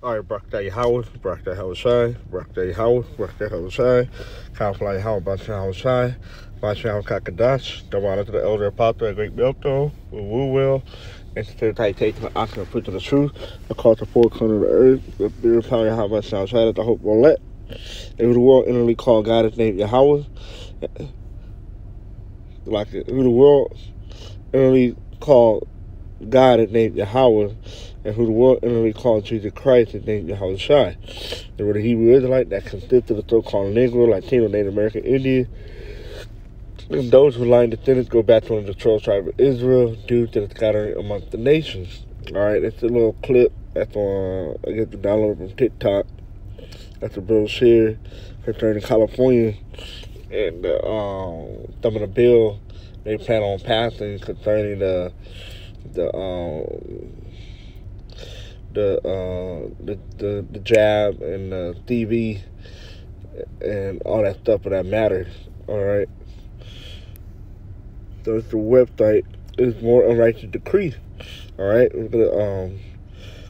All right, Brakta Howard, Brakta Howard Shai, Brakta Howard, Brakta Howard Shai, Kafla Howard, Brakta Howard Shai, Brakta Howard Kakadash, Damana to the elder apostle, a great Belto, woo will, and to the tight taking the oxen and preaching the truth, across the four corners of the earth, the beer power Yahweh Brakta Shai, that the hope will let. Who the world innerly called God is named Yahweh, like who the world innerly called God is named Yahweh, and who the world innerly called Jesus Christ is named Yahweh Shai. They were the Hebrew Israelite that consisted of the so-called Negro, Latino, Native American, Indian, and those who line descendants go back to the 12 tribe of Israel due to the scattering amongst the nations. All right, it's a little clip that's on, I get to download from TikTok. That's a bill share concerning California and some of the bill they plan on passing concerning the jab and the TV and all that stuff of that matter. All right. So it's the website is more unrighteous decree. All right, we're gonna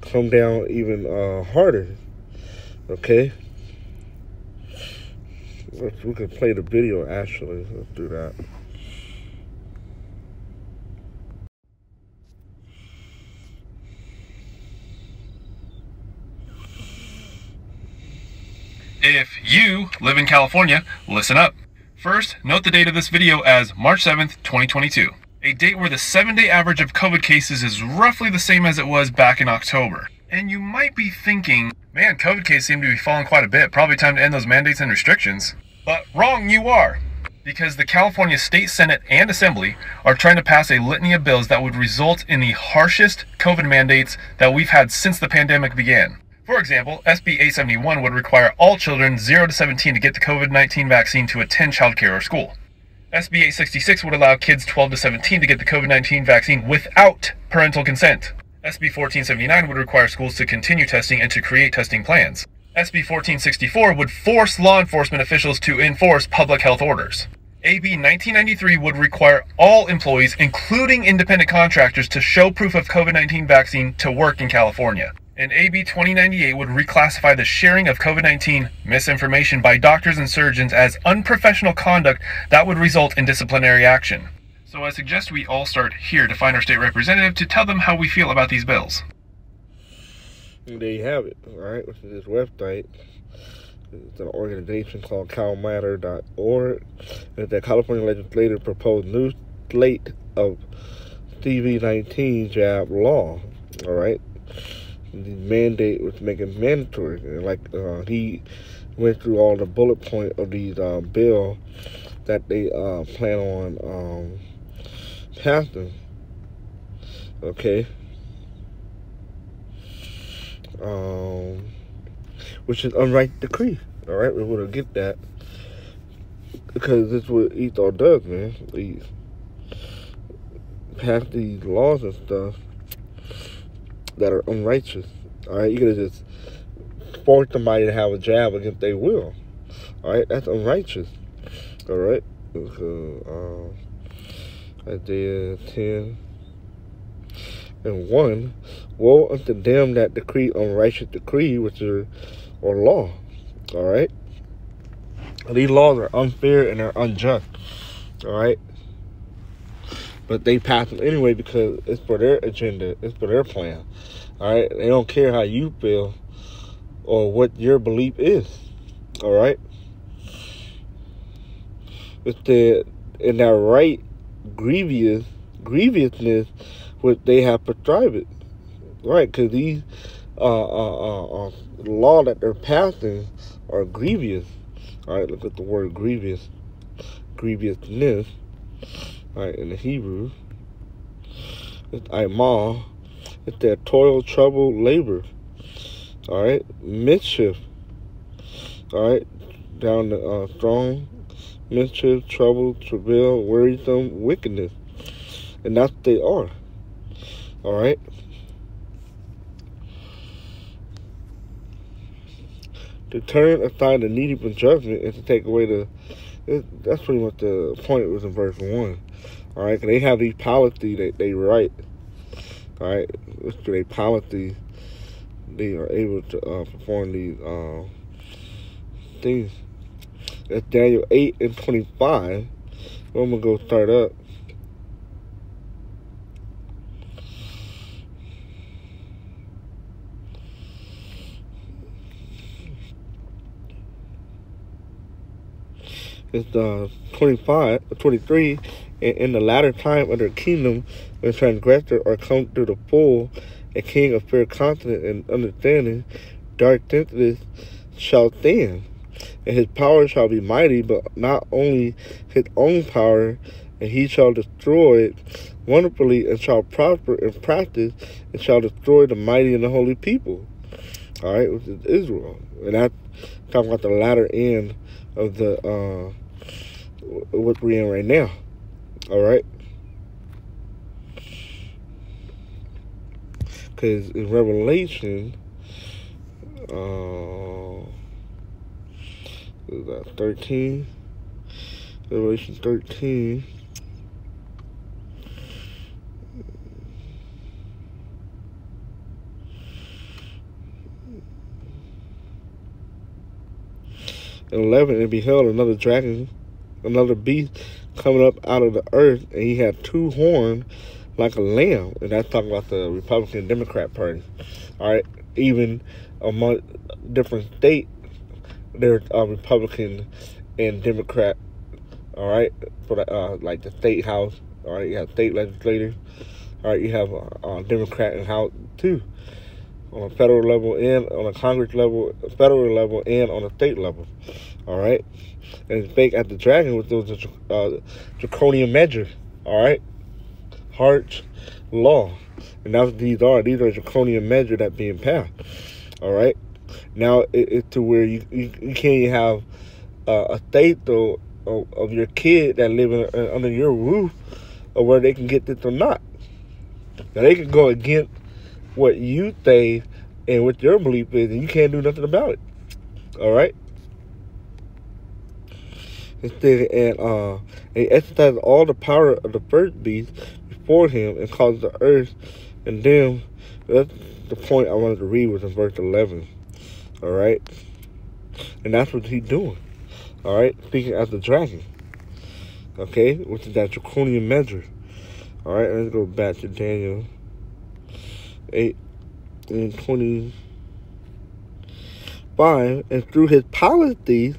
come down even harder. Okay. We can play the video actually. Let's do that. If you live in California, listen up. First, note the date of this video as March 7th, 2022. A date where the 7-day average of COVID cases is roughly the same as it was back in October. And you might be thinking, man, COVID cases seem to be falling quite a bit. Probably time to end those mandates and restrictions. But wrong you are. Because the California State Senate and Assembly are trying to pass a litany of bills that would result in the harshest COVID mandates that we've had since the pandemic began. For example, SB 871 would require all children 0 to 17 to get the COVID-19 vaccine to attend childcare or school. SB 866 would allow kids 12 to 17 to get the COVID-19 vaccine without parental consent. SB 1479 would require schools to continue testing and to create testing plans. SB 1464 would force law enforcement officials to enforce public health orders. AB 1993 would require all employees, including independent contractors, to show proof of COVID-19 vaccine to work in California. And AB 2098 would reclassify the sharing of COVID-19 misinformation by doctors and surgeons as unprofessional conduct that would result in disciplinary action. So I suggest we all start here to find our state representative to tell them how we feel about these bills. And there you have it, all right, which is this website. It's an organization called calmatter.org. And the California legislature proposed new slate of CV-19 jab law, all right? The mandate was making mandatory. And like he went through all the bullet point of these bill that they plan on passing. Okay. Which is unrighteous decree. All right, we're gonna get that because this is what Esau does, man. He pass these laws and stuff that are unrighteous. All right, you could just force somebody to have a jab against their will. All right, that's unrighteous. All right, Isaiah 10:1. Woe unto them that decree unrighteous decree, which are or law. All right, these laws are unfair and they're unjust. All right, but they pass them anyway because it's for their agenda. It's for their plan. All right, they don't care how you feel or what your belief is. All right, it's the in that right grievousness what they have prescribed it. Right, because these law that they're passing are grievous. All right, look at the word grievousness. All right, in the Hebrew, it's imah. It's their toil, trouble, labor. All right, mischief. All right, down to strong, mischief, trouble, travail, wearisome, wickedness, and that's what they are. All right. To turn aside the needy from judgment and to take away that's pretty much the point. It was in verse 1. All right, they have these policies that they write. All right, let's do a policy they are able to perform these things. That's Daniel 8:25. I'm gonna go start up. It's 23. In the latter time of their kingdom, when transgressors are come to the full, a king of fair continent and understanding, dark thinkness shall stand, and his power shall be mighty, but not only his own power, and he shall destroy it wonderfully, and shall prosper in practice, and shall destroy the mighty and the holy people. All right, which is Israel, and that's talking about the latter end of the what we're in right now. All right, because in Revelation, 13, Revelation 13. And 11, and beheld another dragon, another beast coming up out of the earth, and he had two horns like a lamb. And that's talking about the Republican and Democrat Party. All right, even among different states, there's Republican and Democrat. All right, for the, like the state house. All right, you have state legislators. All right, you have Democrat and House too, on a federal level and on a Congress level, federal level and on a state level. All right, and spake at the dragon with those draconian measures. All right, harsh law, and that's what these are. These are draconian measures that being passed. All right, now it's to where you can't have a state though of your kid that living under your roof, or where they can get this or not. Now they can go against what you say and what your belief is, and you can't do nothing about it. All right. Instead, and he exercises all the power of the first beast before him, and caused the earth and them. That's the point I wanted to read, was in verse 11. All right, and that's what he's doing. All right, speaking as the dragon. Okay, which is that draconian measure. All right, let's go back to Daniel 8:25. And through his policy,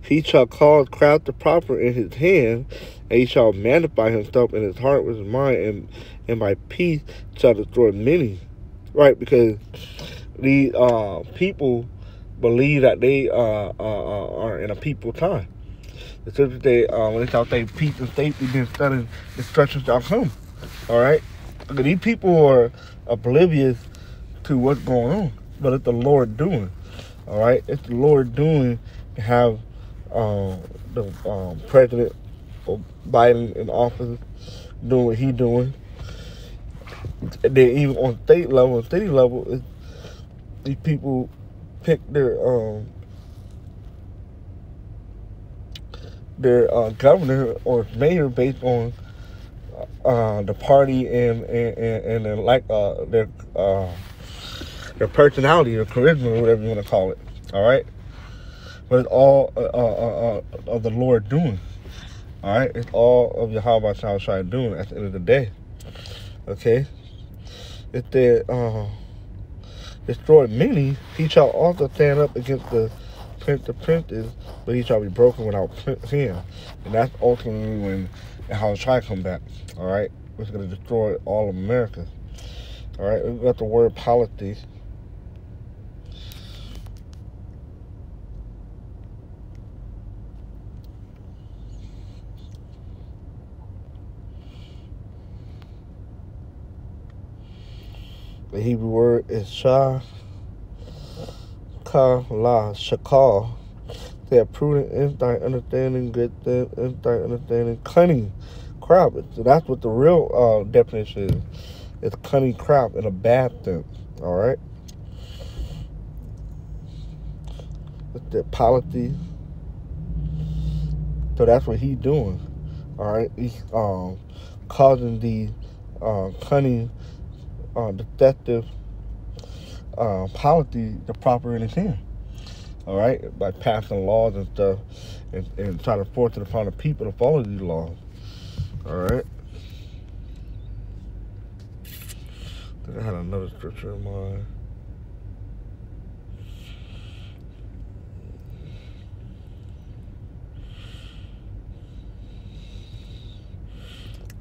he shall cause craft to prosper in his hand, and he shall magnify himself in his heart with his mind, and by peace shall destroy many. Right, because these people believe that they are in a peaceful time. The scripture say, when they shall say peace and safety, then sudden destruction shall come. All right, because these people are oblivious to what's going on, but it's the Lord doing. All right, it's the Lord doing to have the President Biden in office doing what he's doing. And then even on state level and city level, these people pick their governor or mayor based on the party and like their personality or charisma or whatever you want to call it. All right, but it's all of the Lord doing. All right, it's all of Yahweh Shai doing at the end of the day. Okay, if they destroy many, he shall also stand up against the prince of princes, but he shall be broken without him. And that's ultimately when Yahweh Shai come back. All right, it's going to destroy all of America. All right, we got the word policy. The Hebrew word is shakal, shakal. They are prudent, insight, understanding, good insight, understanding, cunning, craft. So that's what the real definition is. It's cunning, craft, in a bad sense. All right. It's the policy. So that's what he's doing. All right. He's causing the cunning, deceptive policy the proper in his hand. All right, by passing laws and stuff, and trying to force it upon the people to follow these laws. All right. I think I had another scripture in mind.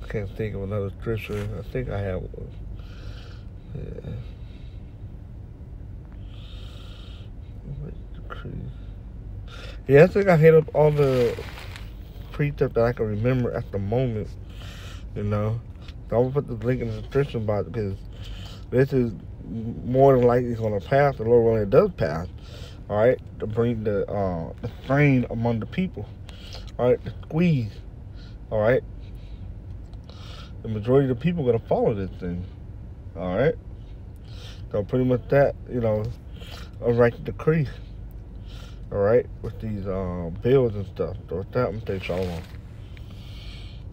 I can't think of another scripture. I think I have one. Yeah. Yeah, I think I hit up all the precepts that I can remember at the moment, you know. So I'm going to put the link in the description box because this is more than likely going to pass. The Lord willing, it does pass, all right, to bring the strain among the people, all right, the squeeze, all right. The majority of the people are going to follow this thing, all right. So pretty much that, you know, a righteous decree. All right, with these bills and stuff. So with that, I'm going to say shalom.